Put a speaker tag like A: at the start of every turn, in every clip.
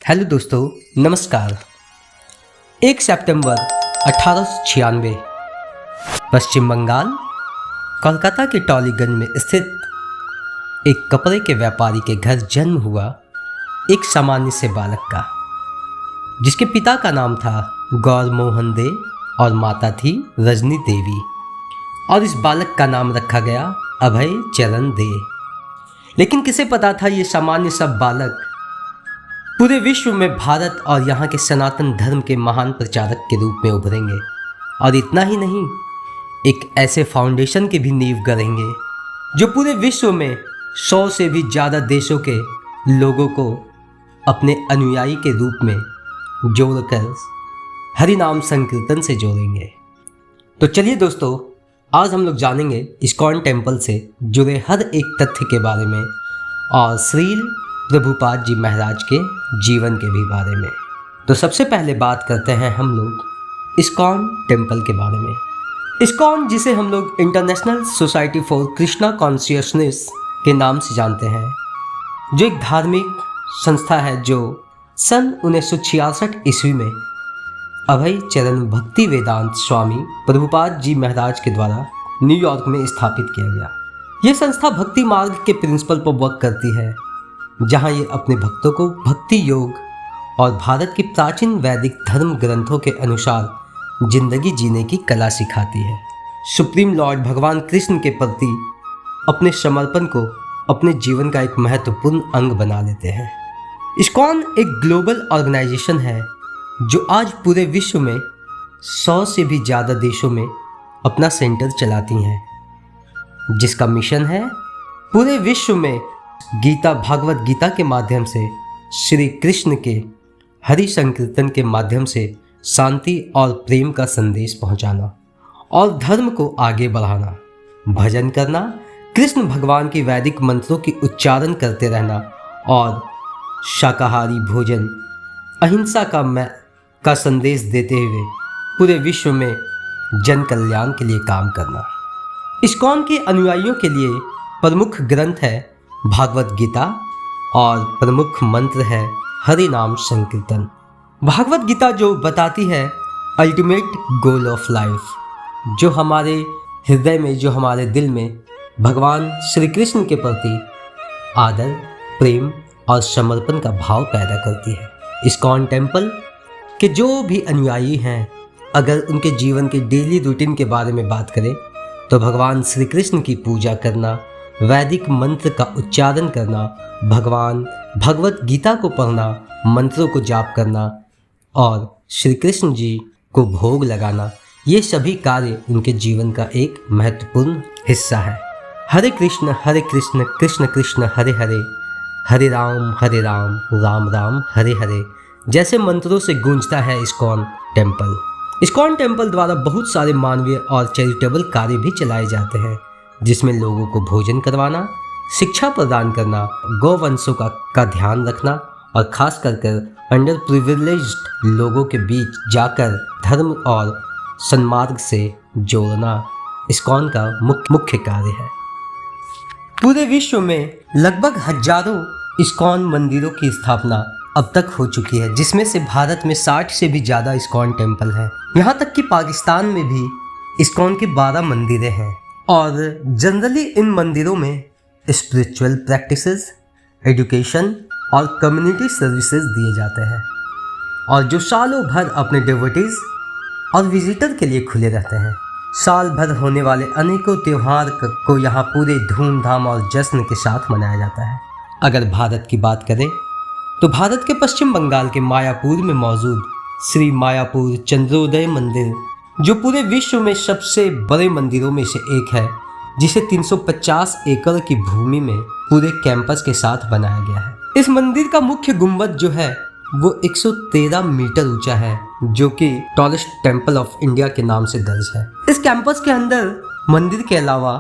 A: Hello दोस्तों, नमस्कार। 1 सितंबर 1896 पश्चिम बंगाल कोलकाता के टॉलीगंज में स्थित एक कपड़े के व्यापारी के घर जन्म हुआ एक सामान्य से बालक का, जिसके पिता का नाम था गौर मोहन दे और माता थी रजनी देवी, और इस बालक का नाम रखा गया अभय चरण दे। लेकिन किसे पता था ये सामान्य सा बालक पूरे विश्व में भारत और यहाँ के सनातन धर्म के महान प्रचारक के रूप में उभरेंगे। और इतना ही नहीं, एक ऐसे फाउंडेशन की भी नींव गड़ेंगे जो पूरे विश्व में 100 से भी ज़्यादा देशों के लोगों को अपने अनुयायी के रूप में जोड़कर हरि नाम संकीर्तन से जोड़ेंगे। तो चलिए दोस्तों, आज हम लोग जानेंगे इस्कॉन टेम्पल से जुड़े हर एक तथ्य के बारे में और श्रील प्रभुपाद जी महाराज के जीवन के भी बारे में। तो सबसे पहले बात करते हैं हम लोग इस्कॉन टेम्पल के बारे में। इस्कॉन, जिसे हम लोग international society for Krishna consciousness के नाम से जानते हैं, जो एक धार्मिक संस्था है जो सन 1966 ईस्वी में अभय चरण भक्ति वेदांत स्वामी प्रभुपाद जी महाराज के द्वारा न्यूयॉर्क में स्थापित किया गया। यह संस्था भक्ति मार्ग के प्रिंसिपल पर वर्क करती है, जहां ये अपने भक्तों को भक्ति योग और भारत की प्राचीन वैदिक धर्म ग्रंथों के अनुसार जिंदगी जीने की कला सिखाती है। सुप्रीम लॉर्ड भगवान कृष्ण के प्रति अपने समर्पण को अपने जीवन का एक महत्वपूर्ण अंग बना लेते हैं। इस्कॉन एक ग्लोबल ऑर्गेनाइजेशन है जो आज पूरे विश्व में 100 से भी ज़्यादा देशों में अपना सेंटर चलाती हैं, जिसका मिशन है पूरे विश्व में गीता भागवत गीता के माध्यम से श्री कृष्ण के हरि संकीर्तन के माध्यम से शांति और प्रेम का संदेश पहुंचाना और धर्म को आगे बढ़ाना, भजन करना, कृष्ण भगवान की वैदिक मंत्रों की उच्चारण करते रहना और शाकाहारी भोजन अहिंसा का संदेश देते हुए पूरे विश्व में जन कल्याण के लिए काम करना। इस्कॉन के अनुयायियों के लिए प्रमुख ग्रंथ है भागवत गीता और प्रमुख मंत्र है हरि नाम संकीर्तन। भागवत गीता जो बताती है अल्टीमेट गोल ऑफ लाइफ, जो हमारे हृदय में, जो हमारे दिल में भगवान श्री कृष्ण के प्रति आदर, प्रेम और समर्पण का भाव पैदा करती है। इस्कॉन टेम्पल के जो भी अनुयायी हैं, अगर उनके जीवन के डेली रूटीन के बारे में बात करें तो भगवान श्री कृष्ण की पूजा करना, वैदिक मंत्र का उच्चारण करना, भगवान भगवत गीता को पढ़ना, मंत्रों को जाप करना और श्री कृष्ण जी को भोग लगाना, ये सभी कार्य उनके जीवन का एक महत्वपूर्ण हिस्सा है। हरे कृष्ण कृष्ण कृष्ण हरे हरे, हरे राम राम राम हरे हरे जैसे मंत्रों से गूंजता है इस्कॉन टेम्पल। इस्कॉन टेम्पल द्वारा बहुत सारे मानवीय और चैरिटेबल कार्य भी चलाए जाते हैं, जिसमें लोगों को भोजन करवाना, शिक्षा प्रदान करना, गौवंशों का ध्यान रखना और खास कर अंडर प्रिविलेज्ड लोगों के बीच जाकर धर्म और सन्मार्ग से जोड़ना इस्कॉन का मुख्य कार्य है। पूरे विश्व में लगभग हजारों इस्कॉन मंदिरों की स्थापना अब तक हो चुकी है, जिसमें से भारत में 60 से भी ज़्यादा इस्कॉन टेम्पल हैं। यहाँ तक कि पाकिस्तान में भी इस्कॉन के 12 मंदिरें हैं और जनरली इन मंदिरों में स्पिरिचुअल प्रैक्टिसेस, एजुकेशन और कम्युनिटी सर्विसेज दिए जाते हैं, और जो सालों भर अपने डिवोटीज और विजिटर के लिए खुले रहते हैं। साल भर होने वाले अनेकों त्यौहार को यहाँ पूरे धूमधाम और जश्न के साथ मनाया जाता है। अगर भारत की बात करें तो भारत के पश्चिम बंगाल के मायापुर में मौजूद श्री मायापुर चंद्रोदय मंदिर, जो पूरे विश्व में सबसे बड़े मंदिरों में से एक है, जिसे 350 एकड़ की भूमि में पूरे कैंपस के साथ बनाया गया है। इस मंदिर का मुख्य गुंबद जो है वो 113 मीटर ऊंचा है, जो कि टॉलेस्ट टेम्पल ऑफ इंडिया के नाम से दर्ज है। इस कैंपस के अंदर मंदिर के अलावा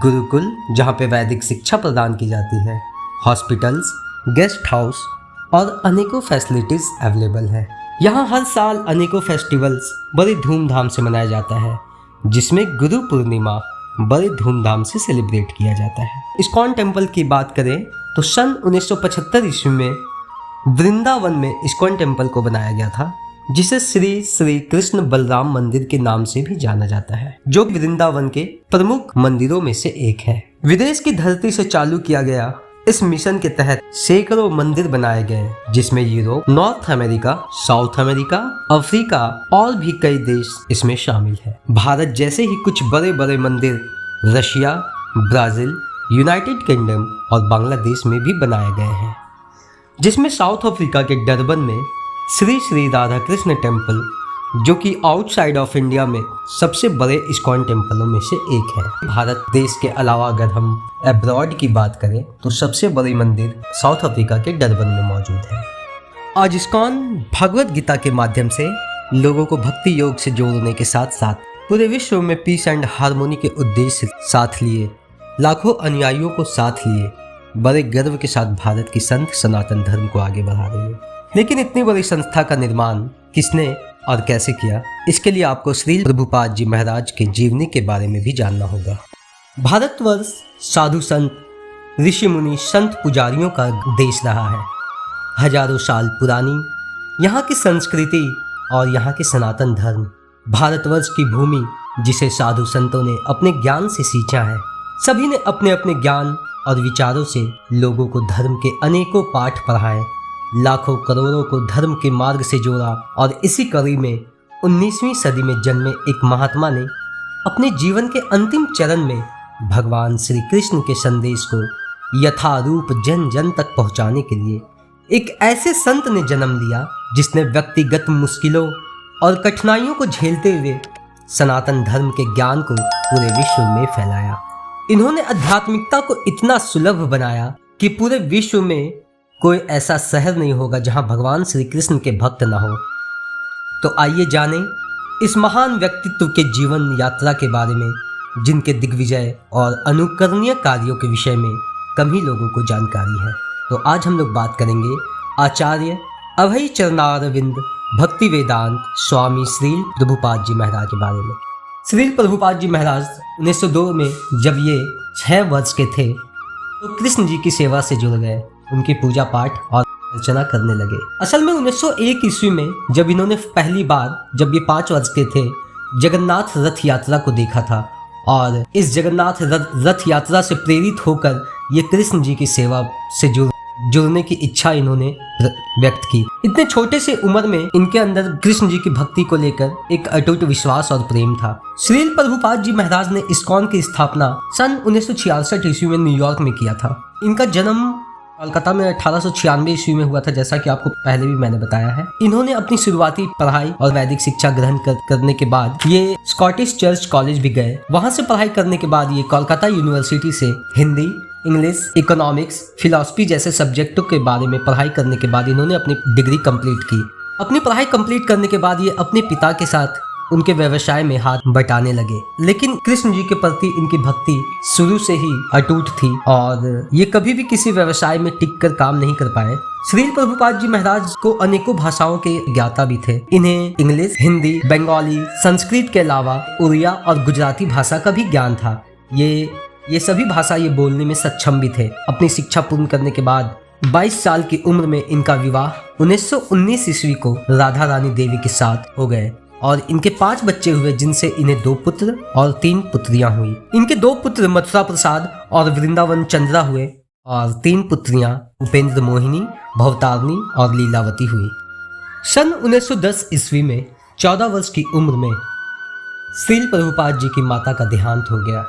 A: गुरुकुल, जहाँ पे वैदिक शिक्षा प्रदान की जाती है, हॉस्पिटल्स, गेस्ट हाउस और अनेकों फैसिलिटीज अवेलेबल है। यहाँ हर साल अनेकों फेस्टिवल्स बड़े धूमधाम से मनाया जाता है, जिसमें गुरु पूर्णिमा बड़े धूमधाम से सेलिब्रेट किया जाता है। इस्कॉन टेम्पल की बात करें तो सन 1975 ईस्वी में वृंदावन में इस्कॉन टेम्पल को बनाया गया था, जिसे श्री श्री कृष्ण बलराम मंदिर के नाम से भी जाना जाता है, जो वृंदावन के प्रमुख मंदिरों में से एक है। विदेश की धरती से चालू किया गया इस मिशन के तहत सैकड़ों मंदिर बनाए गए, जिसमें Europe, north America, south America, Africa और भी कई देश इसमें शामिल है। भारत जैसे ही कुछ बड़े बड़े मंदिर रशिया, ब्राजील, यूनाइटेड किंगडम और बांग्लादेश में भी बनाए गए हैं, जिसमें साउथ अफ्रीका के डरबन में श्री श्री राधा कृष्ण टेम्पल, जो कि आउटसाइड ऑफ इंडिया में सबसे बड़े इस्कॉन टेम्पलों में से एक है। भारत देश के अलावा अगर हम अब्रॉड की बात करें तो सबसे बड़ी मंदिर साउथ अफ्रीका के डरबन में मौजूद है। आज इस्कॉन भगवत गीता के माध्यम से लोगों को भक्ति योग से जोड़ने के साथ साथ पूरे विश्व में पीस एंड हार्मोनी के उद्देश्य साथ लिए लाखों अनुयायियों को साथ लिए बड़े गर्व के साथ भारत की संत सनातन धर्म को आगे बढ़ा रही है। लेकिन इतनी बड़ी संस्था का निर्माण किसने और कैसे किया, इसके लिए आपको श्री प्रभुपाद जी महाराज के जीवनी के बारे में भी जानना होगा। भारतवर्ष साधु संत, ऋषि मुनि, संत पुजारियों का देश रहा है। हजारों साल पुरानी यहाँ की संस्कृति और यहाँ के सनातन धर्म, भारतवर्ष की भूमि जिसे साधु संतों ने अपने ज्ञान से सींचा है। सभी ने अपने अपने ज्ञान और विचारों से लोगों को धर्म के अनेकों पाठ पढ़ाए, लाखों करोड़ों को धर्म के मार्ग से जोड़ा। और इसी कड़ी में 19वीं सदी में जन्मे एक महात्मा ने अपने जीवन के अंतिम चरण में भगवान श्री कृष्ण के संदेश को यथारूप जन जन तक पहुंचाने के लिए एक ऐसे संत ने जन्म लिया, जिसने व्यक्तिगत मुश्किलों और कठिनाइयों को झेलते हुए सनातन धर्म के ज्ञान को पूरे विश्व में फैलाया। इन्होंने आध्यात्मिकता को इतना सुलभ बनाया कि पूरे विश्व में कोई ऐसा शहर नहीं होगा जहां भगवान श्री कृष्ण के भक्त न हो। तो आइए जानें इस महान व्यक्तित्व के जीवन यात्रा के बारे में, जिनके दिग्विजय और अनुकरणीय कार्यों के विषय में कम ही लोगों को जानकारी है। तो आज हम लोग बात करेंगे आचार्य अभय चरणारविंद भक्ति वेदांत स्वामी श्री प्रभुपाद जी महाराज के बारे में। श्री प्रभुपाद जी महाराज 1902 में जब ये 6 वर्ष के थे तो कृष्ण जी की सेवा से जुड़ गए, उनकी पूजा पाठ और अर्चना करने लगे। असल में 1901 ईस्वी में जब इन्होंने पहली बार, जब ये 5 वर्ष के थे, जगन्नाथ रथ यात्रा को देखा था और इस जगन्नाथ रथ यात्रा से प्रेरित होकर ये कृष्ण जी की सेवा से जुड़ने की इच्छा इन्होंने व्यक्त की। इतने छोटे से उम्र में इनके अंदर कृष्ण जी की भक्ति को लेकर एक अटूट विश्वास और प्रेम था। श्रील प्रभुपाद जी महाराज ने इस्कॉन की स्थापना सन 1966 ईस्वी में न्यूयॉर्क में किया था। इनका जन्म कोलकाता में 1896 ईस्वी में हुआ था, जैसा कि आपको पहले भी मैंने बताया है। इन्होंने अपनी शुरुआती पढ़ाई और वैदिक शिक्षा ग्रहण करने के बाद ये स्कॉटिश चर्च कॉलेज भी गए। वहां से पढ़ाई करने के बाद ये कोलकाता यूनिवर्सिटी से हिंदी, इंग्लिश, इकोनॉमिक्स, फिलॉसफी जैसे सब्जेक्टों के बारे में पढ़ाई करने के बाद इन्होंने अपनी डिग्री कंप्लीट की। अपनी पढ़ाई कंप्लीट करने के बाद ये अपने पिता के साथ उनके व्यवसाय में हाथ बटाने लगे, लेकिन कृष्ण जी के प्रति इनकी भक्ति शुरू से ही अटूट थी और ये कभी भी किसी व्यवसाय में टिक कर काम नहीं कर पाए। श्री प्रभुपाद जी महाराज को अनेकों भाषाओं के ज्ञाता भी थे। इन्हें इंग्लिश, हिंदी, बंगाली, संस्कृत के अलावा उड़िया और गुजराती भाषा का भी ज्ञान था। ये सभी भाषा ये बोलने में सक्षम भी थे। अपनी शिक्षा पूर्ण करने के बाद 22 साल की उम्र में इनका विवाह 1919 ईस्वी को राधा रानी देवी के साथ हो गए और इनके 5 बच्चे हुए, जिनसे इन्हें 2 पुत्र और 3 पुत्रियां हुई। इनके 2 पुत्र मथुरा प्रसाद और वृंदावन चंद्रा हुए और 3 पुत्रियां उपेंद्र मोहिनी, भवतारिणी और लीलावती हुई। सन 1910 ईस्वी में 14 वर्ष की उम्र में श्रील प्रभुपाद जी की माता का देहांत हो गया,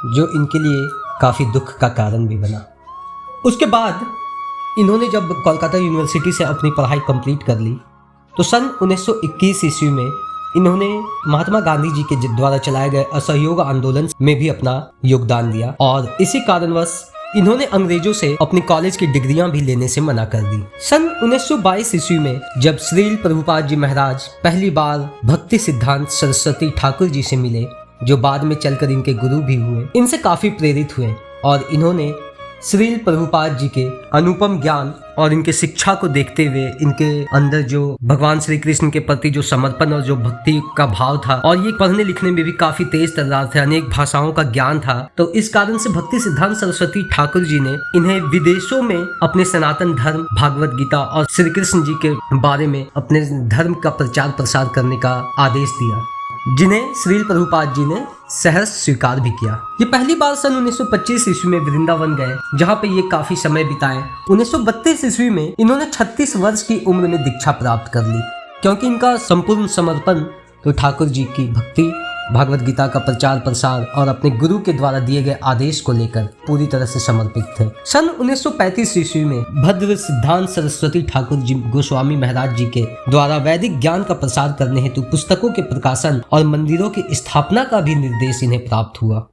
A: जो इनके लिए काफ़ी दुख का कारण भी बना। उसके बाद इन्होंने जब कोलकाता यूनिवर्सिटी से अपनी पढ़ाई कंप्लीट कर ली तो सन 1921 ईस्वी में इन्होंने महात्मा गांधी जी के द्वारा चलाए गए असहयोग आंदोलन में भी अपना योगदान दिया और इसी कारणवश इन्होंने अंग्रेजों से अपनी कॉलेज की डिग्रियां भी लेने से मना कर दी। सन 1922 ईस्वी में जब श्रील प्रभुपाद जी महाराज पहली बार भक्ति सिद्धांत सरस्वती ठाकुर जी से मिले, जो बाद में चलकर इनके गुरु भी हुए, इनसे काफी प्रेरित हुए और इन्होंने श्रील प्रभुपाद जी के अनुपम ज्ञान और इनके शिक्षा को देखते हुए इनके अंदर जो भगवान श्री कृष्ण के प्रति जो समर्पण और जो भक्ति का भाव था, और ये पढ़ने लिखने में भी काफी तेज तर्रार थे, अनेक भाषाओं का ज्ञान था, तो इस कारण से भक्ति सिद्धांत सरस्वती ठाकुर जी ने इन्हें विदेशों में अपने सनातन धर्म, भागवत गीता और श्री कृष्ण जी के बारे में अपने धर्म का प्रचार प्रसार करने का आदेश दिया, जिन्हें श्रील प्रभुपाद जी ने सहर्ष स्वीकार भी किया। ये पहली बार सन 1925 ईस्वी में वृंदावन गए, जहाँ पे ये काफी समय बिताए। 1932 ईस्वी में इन्होंने 36 वर्ष की उम्र में दीक्षा प्राप्त कर ली, क्योंकि इनका संपूर्ण समर्पण तो ठाकुर जी की भक्ति, भागवत गीता का प्रचार प्रसार और अपने गुरु के द्वारा दिए गए आदेश को लेकर पूरी तरह से समर्पित थे। सन 1935 ईस्वी में भद्र सिद्धांत सरस्वती ठाकुर जी गोस्वामी महाराज जी के द्वारा वैदिक ज्ञान का प्रसार करने हेतु पुस्तकों के प्रकाशन और मंदिरों की स्थापना का भी निर्देश इन्हें प्राप्त हुआ।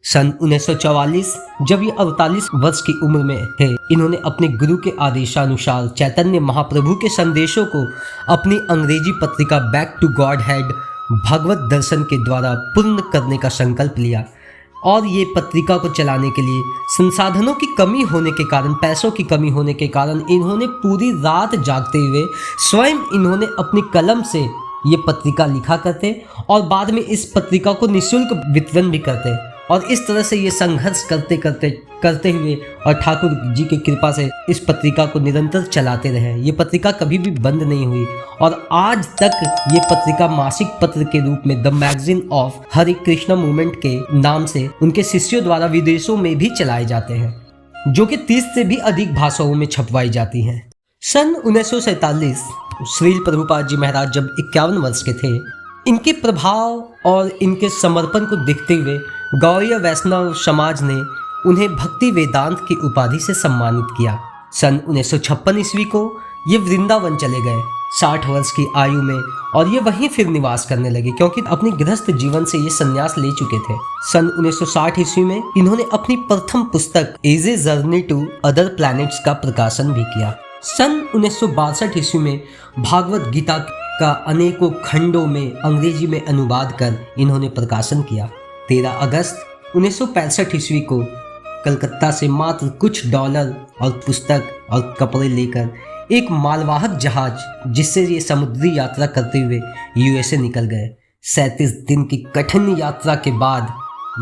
A: सन 1944 जब ये 48 वर्ष की उम्र में थे, इन्होंने अपने गुरु के आदेशानुसार चैतन्य महाप्रभु के संदेशों को अपनी अंग्रेजी पत्रिका बैक टू गॉड हेड भगवत दर्शन के द्वारा पूर्ण करने का संकल्प लिया। और ये पत्रिका को चलाने के लिए संसाधनों की कमी होने के कारण, पैसों की कमी होने के कारण इन्होंने पूरी रात जागते हुए स्वयं इन्होंने अपनी कलम से ये पत्रिका लिखा करते और बाद में इस पत्रिका को निःशुल्क वितरण भी करते। और इस तरह से ये संघर्ष करते हुए और ठाकुर जी की कृपा से इस पत्रिका को निरंतर चलाते रहे। ये पत्रिका कभी भी बंद नहीं हुई और आज तक ये पत्रिका मासिक पत्र के रूप में the magazine of Hare Krishna movement के नाम से उनके शिष्यों द्वारा विदेशों में भी चलाए जाते हैं, जो कि 30 से भी अधिक भाषाओं में छपवाई जाती हैं। सन 1947 श्रील प्रभुपाद जी महाराज जब 51 वर्ष के थे, इनके प्रभाव और इनके समर्पण को देखते हुए गौड़ीय वैष्णव समाज ने उन्हें भक्ति वेदांत की उपाधि से सम्मानित किया। सन 1956 ईस्वी को ये वृंदावन चले गए 60 वर्ष की आयु में, और ये वहीं फिर निवास करने लगे, क्योंकि अपनी गृहस्थ जीवन से ये संन्यास ले चुके थे। सन 1960 ईस्वी में इन्होंने अपनी प्रथम पुस्तक is a journey to other planets का प्रकाशन भी किया। सन 1962 ईस्वी में भागवत गीता का अनेकों खंडों में अंग्रेजी में अनुवाद कर इन्होंने प्रकाशन किया। 13 अगस्त 1965 ईस्वी को कलकत्ता से मात्र कुछ डॉलर और पुस्तक और कपड़े लेकर एक मालवाहक जहाज, जिससे ये समुद्री यात्रा करते हुए यूएसए निकल गए। 37 दिन की कठिन यात्रा के बाद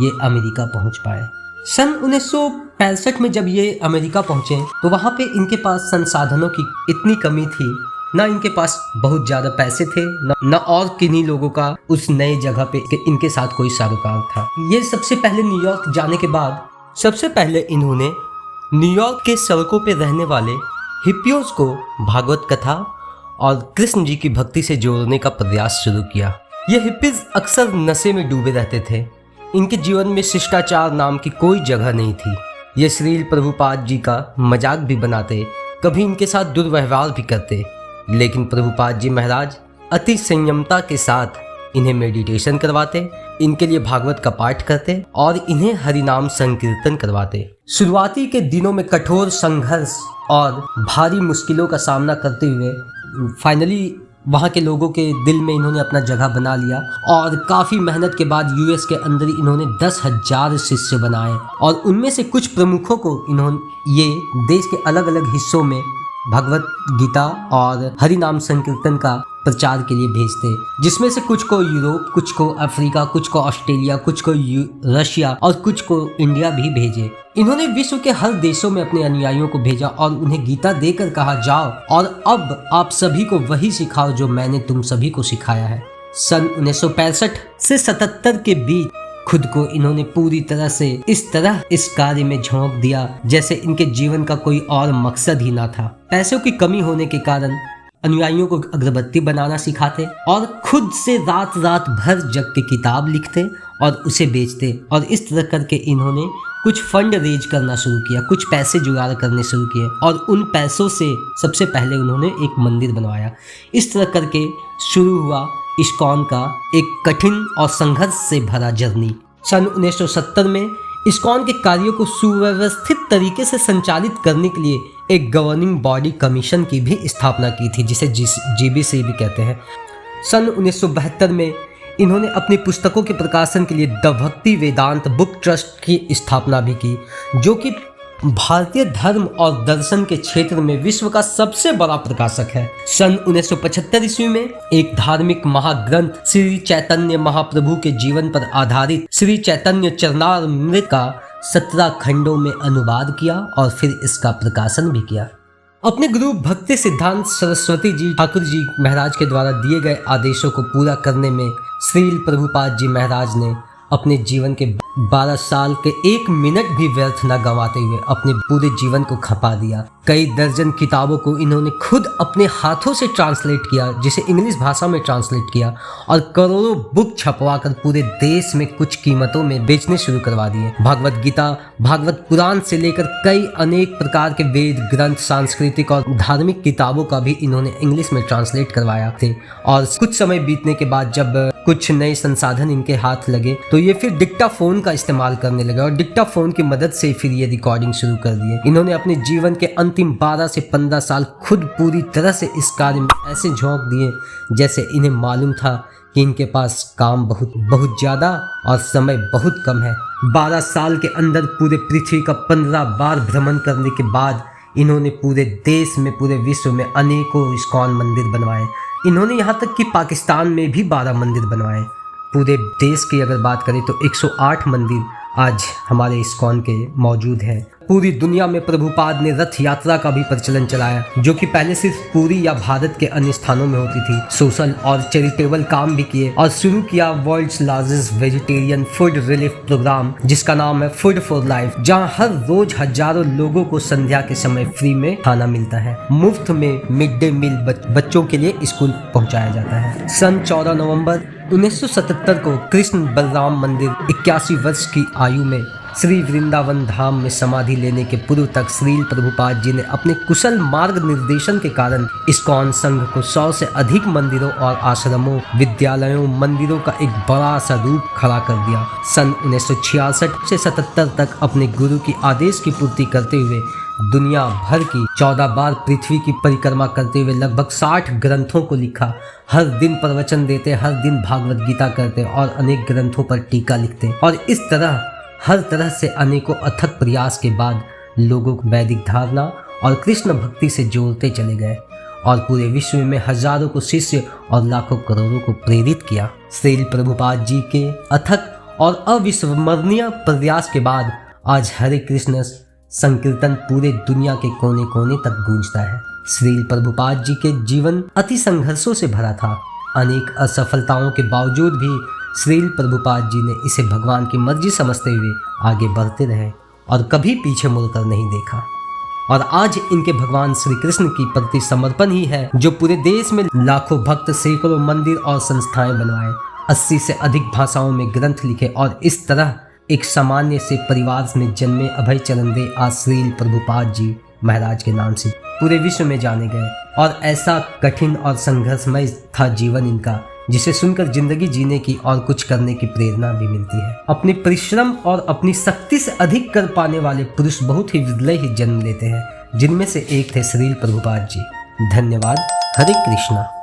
A: ये अमेरिका पहुंच पाए। सन 1965 में जब ये अमेरिका पहुंचे तो वहाँ पे इनके पास संसाधनों की इतनी कमी थी, ना इनके पास बहुत ज़्यादा पैसे थे, न और किन्हीं लोगों का उस नए जगह पे इनके साथ कोई सारोकार था। ये सबसे पहले न्यूयॉर्क जाने के बाद सबसे पहले इन्होंने न्यूयॉर्क के सड़कों पे रहने वाले हिप्पियों को भागवत कथा और कृष्ण जी की भक्ति से जोड़ने का प्रयास शुरू किया। ये हिप्पीज अक्सर नशे में डूबे रहते थे। इनके जीवन में शिष्टाचार नाम की कोई जगह नहीं थी। ये श्रील प्रभुपाद जी का मजाक भी बनाते, कभी इनके साथ दुर्व्यवहार भी करते, लेकिन प्रभुपाद जी महाराज अति संयमता के साथ इन्हें मेडिटेशन करवाते, इनके लिए भागवत का पाठ करते और इन्हें हरिनाम संकीर्तन करवाते। शुरुआती के दिनों में कठोर संघर्ष और भारी मुश्किलों का सामना करते हुए फाइनली वहाँ के लोगों के दिल में इन्होंने अपना जगह बना लिया और काफ़ी मेहनत के बाद यूएस के अंदर इन्होंने 10,000 शिष्य बनाए और उनमें से कुछ प्रमुखों को इन्होंने ये देश के अलग अलग हिस्सों में भगवत गीता और हरिनाम संकीर्तन का प्रचार के लिए भेजते, जिसमें से कुछ को यूरोप, कुछ को अफ्रीका, कुछ को ऑस्ट्रेलिया, कुछ को रशिया और कुछ को इंडिया भी भेजे। इन्होंने विश्व के हर देशों में अपने अनुयायियों को भेजा और उन्हें गीता देकर कहा, जाओ और अब आप सभी को वही सिखाओ जो मैंने तुम सभी को सिखाया है। सन 1965 से 77 के बीच खुद को इन्होंने पूरी तरह से इस कार्य में झोंक दिया जैसे इनके जीवन का कोई और मकसद ही ना था। पैसों की कमी होने के कारण अनुयायियों को अगरबत्ती बनाना सिखाते और खुद से रात भर जग के किताब लिखते और उसे बेचते, और इस तरह करके इन्होंने कुछ फंड रेज करना शुरू किया, कुछ पैसे जुगाड़ करने शुरू किए और उन पैसों से सबसे पहले उन्होंने एक मंदिर बनवाया। इस तरह करके शुरू हुआ इस्कॉन का एक कठिन और संघर्ष से भरा जर्नी। सन 1970 में इस्कॉन के कार्यों को सुव्यवस्थित तरीके से संचालित करने के लिए एक गवर्निंग बॉडी कमीशन की भी स्थापना की थी, जिसे जीबीसी भी कहते हैं। सन 1972 में इन्होंने अपनी पुस्तकों के प्रकाशन के लिए द भक्ति वेदांत बुक ट्रस्ट की स्थापना भी की, जो कि भारतीय धर्म और दर्शन के क्षेत्र में विश्व का सबसे बड़ा प्रकाशक है। सन 1975 ईस्वी में एक धार्मिक महाग्रंथ श्री चैतन्य महाप्रभु के जीवन पर आधारित श्री चैतन्य चरणामृत का 17 खंडों में अनुवाद किया और फिर इसका प्रकाशन भी किया। अपने गुरु भक्ति सिद्धांत सरस्वती जी ठाकुर जी महाराज के द्वारा दिए गए आदेशों को पूरा करने में श्रील प्रभुपाद जी महाराज ने अपने जीवन के 12 साल के 1 मिनट भी व्यर्थ न गंवाते हुए अपने पूरे जीवन को खपा दिया। कई दर्जन किताबों को इन्होंने खुद अपने हाथों से ट्रांसलेट किया, जिसे इंग्लिश भाषा में ट्रांसलेट किया, और करोड़ों बुक छपवाकर पूरे देश में कुछ कीमतों में बेचने शुरू करवा दिए। भागवत गीता, भागवत पुराण से लेकर कई अनेक प्रकार के वेद ग्रंथ, सांस्कृतिक और धार्मिक किताबों का भी इन्होंने इंग्लिश में ट्रांसलेट करवाया थे। और कुछ समय बीतने के बाद जब कुछ नए संसाधन इनके हाथ लगे तो ये फिर डिक्टाफोन का इस्तेमाल करने लगे और डिक्टाफोन की मदद से फिर ये रिकॉर्डिंग शुरू कर दिए। इन्होंने अपने जीवन के अंतिम 12 से 15 साल खुद पूरी तरह से इस कार्य में ऐसे झोंक दिए जैसे इन्हें मालूम था कि इनके पास काम बहुत ज्यादा और समय बहुत कम है। 12 साल के अंदर पूरे पृथ्वी का 15 बार भ्रमण करने के बाद इन्होंने पूरे देश में, पूरे विश्व में अनेकों इस्कॉन मंदिर बनवाए। इन्होंने यहाँ तक कि पाकिस्तान में भी 12 मंदिर बनवाए। पूरे देश की अगर बात करें तो 108 मंदिर आज हमारे इस्कॉन के मौजूद हैं। पूरी दुनिया में प्रभुपाद ने रथ यात्रा का भी प्रचलन चलाया, जो कि पहले सिर्फ पुरी या भारत के अन्य स्थानों में होती थी। सोशल और चैरिटेबल काम भी किए और शुरू किया world's largest vegetarian food relief programme, जिसका नाम है फूड फॉर लाइफ, जहां हर रोज हजारों लोगों को संध्या के समय फ्री में खाना मिलता है। मुफ्त में मिड डे मील बच्चों के लिए स्कूल पहुंचाया जाता है। सन 14 नवंबर 1977 को कृष्ण बलराम मंदिर 81 वर्ष की आयु में श्री वृंदावन धाम में समाधि लेने के पूर्व तक श्रील प्रभुपाद जी ने अपने कुशल मार्ग निर्देशन के कारण इस्कॉन संघ को 100 से अधिक मंदिरों और आश्रमों, विद्यालयों, मंदिरों का एक बड़ा सा रूप खड़ा कर दिया। सन 1966 से 77 तक अपने गुरु की आदेश की पूर्ति करते हुए दुनिया भर की 14 बार पृथ्वी की परिक्रमा करते हुए लगभग 60 ग्रंथों को लिखा। हर दिन प्रवचन देते, हर दिन भागवत गीता करते और अनेक ग्रंथों पर टीका लिखते, और इस तरह हर तरह से अनेकों अथक प्रयास के बाद लोगों को वैदिक धारणा और कृष्ण भक्ति से जोड़ते चले गए और पूरे विश्व में हजारों को शिष्य और लाखों करोड़ों को प्रेरित किया। श्रील प्रभुपाद जी के अथक और अविस्मरणीय प्रयास के बाद आज हरे कृष्ण संकीर्तन पूरे दुनिया के कोने कोने तक गूंजता है। श्रील प्रभुपाद जी के जीवन अति संघर्षों से भरा था। अनेक असफलताओं के बावजूद भी श्रील प्रभुपाद जी ने इसे भगवान की मर्जी समझते हुए आगे बढ़ते रहे और कभी पीछे मुड़कर नहीं देखा। और आज इनके भगवान श्री कृष्ण की प्रति समर्पण ही है जो पूरे देश में लाखों भक्त, सैकड़ों मंदिर और संस्थाएं बनवाए, 80 से अधिक भाषाओं में ग्रंथ लिखे और इस तरह एक सामान्य से परिवार में जन्मे अभय चरण दे आज श्रील प्रभुपाद जी महाराज के नाम से पूरे विश्व में जाने गए। और ऐसा कठिन और संघर्षमय था जीवन इनका, जिसे सुनकर जिंदगी जीने की और कुछ करने की प्रेरणा भी मिलती है। अपने परिश्रम और अपनी शक्ति से अधिक कर पाने वाले पुरुष बहुत ही विरले ही जन्म लेते हैं, जिनमें से एक थे श्रील प्रभुपाद जी। धन्यवाद। हरे कृष्णा।